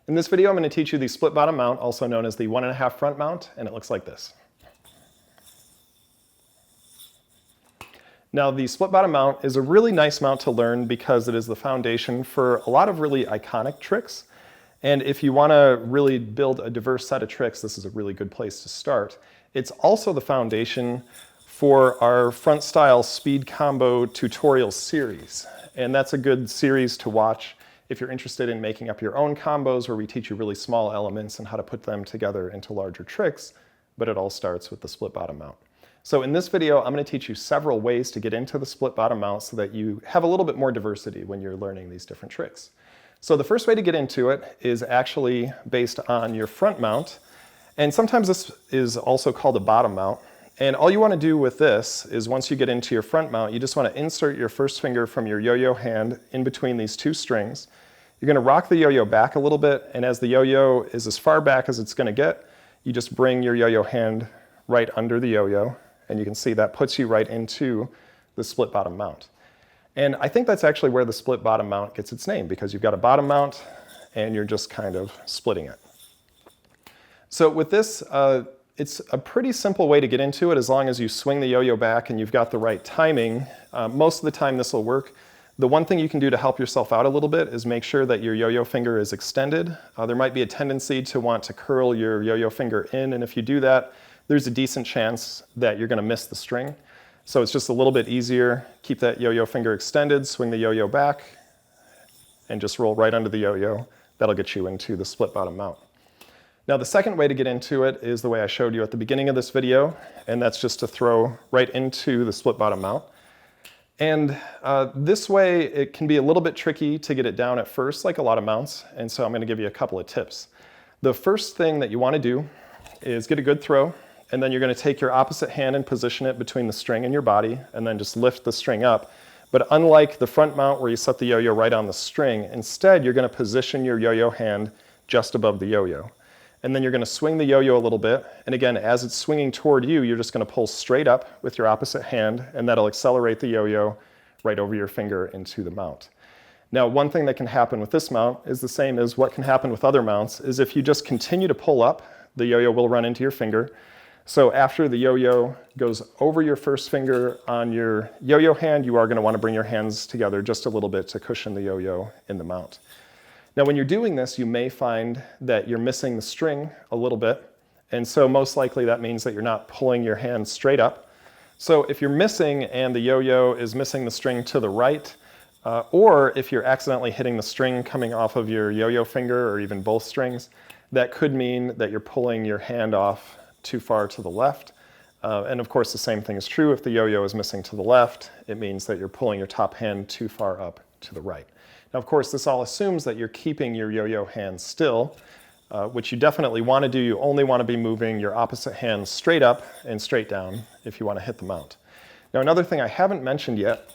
In this video, I'm going to teach you the split bottom mount, also known as the 1.5 front mount, and it looks like this. Now, the split bottom mount is a really nice mount to learn because it is the foundation for a lot of really iconic tricks. And if you want to really build a diverse set of tricks, this is a really good place to start. It's also the foundation for our front style speed combo tutorial series. And that's a good series to watch if you're interested in making up your own combos, where we teach you really small elements and how to put them together into larger tricks, but it all starts with the split bottom mount. So in this video, I'm going to teach you several ways to get into the split bottom mount so that you have a little bit more diversity when you're learning these different tricks. So the first way to get into it is actually based on your front mount, and sometimes this is also called a bottom mount. And all you want to do with this is, once you get into your front mount, you just want to insert your first finger from your yo-yo hand in between these two strings. You're going to rock the yo-yo back a little bit, and as the yo-yo is as far back as it's going to get, you just bring your yo-yo hand right under the yo-yo, and you can see that puts you right into the split bottom mount. And I think that's actually where the split bottom mount gets its name, because you've got a bottom mount and you're just kind of splitting it. So with this, it's a pretty simple way to get into it as long as you swing the yo-yo back and you've got the right timing. Most of the time this will work. The one thing you can do to help yourself out a little bit is make sure that your yo-yo finger is extended. There might be a tendency to want to curl your yo-yo finger in, and if you do that, there's a decent chance that you're going to miss the string. So it's just a little bit easier. Keep that yo-yo finger extended, swing the yo-yo back, and just roll right under the yo-yo. That'll get you into the split bottom mount. Now, the second way to get into it is the way I showed you at the beginning of this video, and that's just to throw right into the split bottom mount. And this way, it can be a little bit tricky to get it down at first, like a lot of mounts, and so I'm going to give you a couple of tips. The first thing that you want to do is get a good throw, and then you're going to take your opposite hand and position it between the string and your body, and then just lift the string up. But unlike the front mount where you set the yo-yo right on the string, instead you're going to position your yo-yo hand just above the yo-yo. And then you're going to swing the yo-yo a little bit. And again, as it's swinging toward you, you're just going to pull straight up with your opposite hand, and that'll accelerate the yo-yo right over your finger into the mount. Now, one thing that can happen with this mount is the same as what can happen with other mounts, is if you just continue to pull up, the yo-yo will run into your finger. So after the yo-yo goes over your first finger on your yo-yo hand, you are going to want to bring your hands together just a little bit to cushion the yo-yo in the mount. Now, when you're doing this, you may find that you're missing the string a little bit, and so most likely that means that you're not pulling your hand straight up. So if you're missing and the yo-yo is missing the string to the right, or if you're accidentally hitting the string coming off of your yo-yo finger, or even both strings, that could mean that you're pulling your hand off too far to the left. And of course, the same thing is true if the yo-yo is missing to the left. It means that you're pulling your top hand too far up to the right. Now, of course, this all assumes that you're keeping your yo-yo hand still, which you definitely want to do. You only want to be moving your opposite hand straight up and straight down if you want to hit the mount. Now, another thing I haven't mentioned yet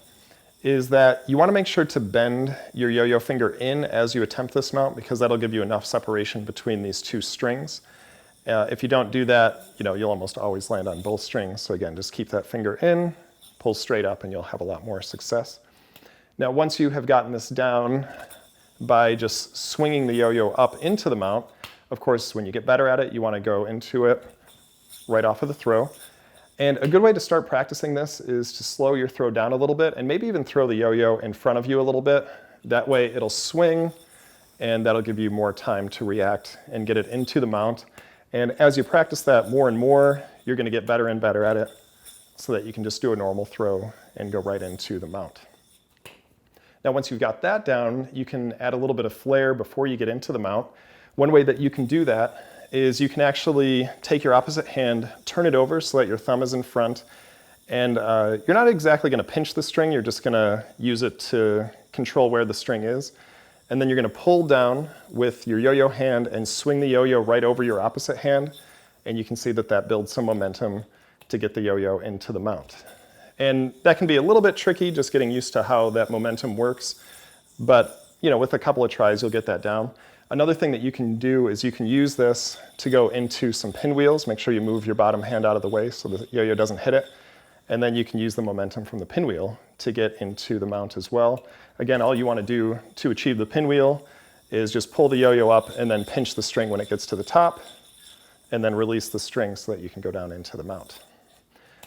is that you want to make sure to bend your yo-yo finger in as you attempt this mount, because that'll give you enough separation between these two strings. If you don't do that, you'll almost always land on both strings. So again, just keep that finger in, pull straight up, and you'll have a lot more success. Now, once you have gotten this down by just swinging the yo-yo up into the mount, of course, when you get better at it, you want to go into it right off of the throw. And a good way to start practicing this is to slow your throw down a little bit, and maybe even throw the yo-yo in front of you a little bit. That way it'll swing, and that'll give you more time to react and get it into the mount. And as you practice that more and more, you're going to get better and better at it, so that you can just do a normal throw and go right into the mount. Now, once you've got that down, you can add a little bit of flair before you get into the mount. One way that you can do that is you can actually take your opposite hand, turn it over so that your thumb is in front, and you're not exactly going to pinch the string, you're just going to use it to control where the string is. And then you're going to pull down with your yo-yo hand and swing the yo-yo right over your opposite hand, and you can see that that builds some momentum to get the yo-yo into the mount. And that can be a little bit tricky, just getting used to how that momentum works. But with a couple of tries, you'll get that down. Another thing that you can do is you can use this to go into some pinwheels. Make sure you move your bottom hand out of the way so the yo-yo doesn't hit it. And then you can use the momentum from the pinwheel to get into the mount as well. Again, all you want to do to achieve the pinwheel is just pull the yo-yo up and then pinch the string when it gets to the top, and then release the string so that you can go down into the mount.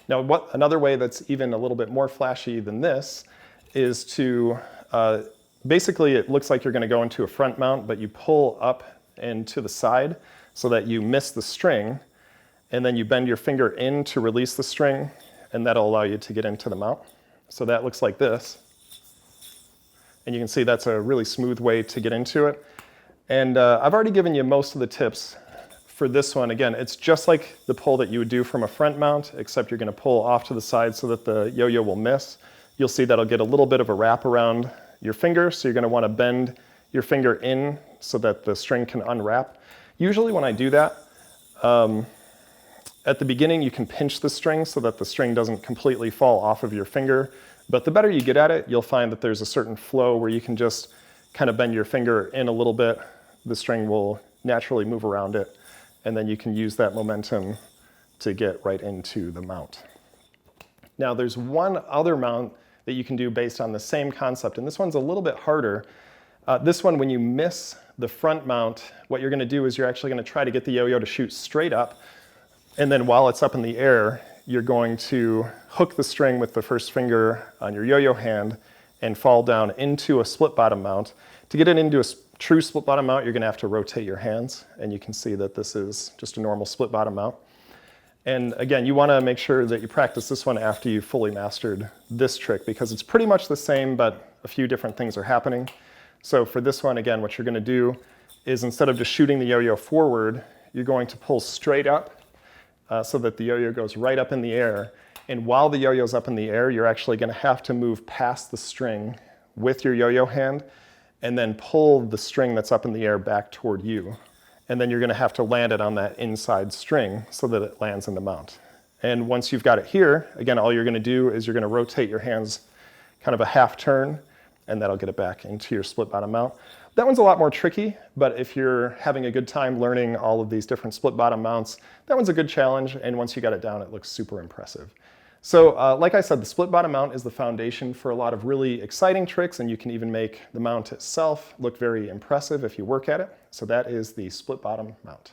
Now, another way that's even a little bit more flashy than this is to, basically it looks like you're going to go into a front mount, but you pull up and to the side so that you miss the string, and then you bend your finger in to release the string, and that'll allow you to get into the mount. So that looks like this. And you can see that's a really smooth way to get into it. And I've already given you most of the tips for this one. Again, it's just like the pull that you would do from a front mount, except you're going to pull off to the side so that the yo-yo will miss. You'll see that'll get a little bit of a wrap around your finger, so you're going to want to bend your finger in so that the string can unwrap. Usually when I do that, at the beginning you can pinch the string so that the string doesn't completely fall off of your finger, but the better you get at it, you'll find that there's a certain flow where you can just kind of bend your finger in a little bit, the string will naturally move around it, and then you can use that momentum to get right into the mount. Now there's one other mount that you can do based on the same concept, and this one's a little bit harder. This one, when you miss the front mount, what you're going to do is you're actually going to try to get the yo-yo to shoot straight up, and then while it's up in the air, you're going to hook the string with the first finger on your yo-yo hand and fall down into a split bottom mount. To get it into a true split bottom mount, you're going to have to rotate your hands, and you can see that this is just a normal split bottom mount. And again, you want to make sure that you practice this one after you've fully mastered this trick, because it's pretty much the same, but a few different things are happening. So for this one, again, what you're going to do is, instead of just shooting the yo-yo forward, you're going to pull straight up so that the yo-yo goes right up in the air. And while the yo-yo's up in the air, you're actually going to have to move past the string with your yo-yo hand and then pull the string that's up in the air back toward you. And then you're going to have to land it on that inside string so that it lands in the mount. And once you've got it here, again, all you're going to do is you're going to rotate your hands kind of a half turn, and that'll get it back into your split bottom mount. That one's a lot more tricky, but if you're having a good time learning all of these different split bottom mounts, that one's a good challenge, and once you got it down, it looks super impressive. So like I said, the split bottom mount is the foundation for a lot of really exciting tricks, and you can even make the mount itself look very impressive if you work at it. So that is the split bottom mount.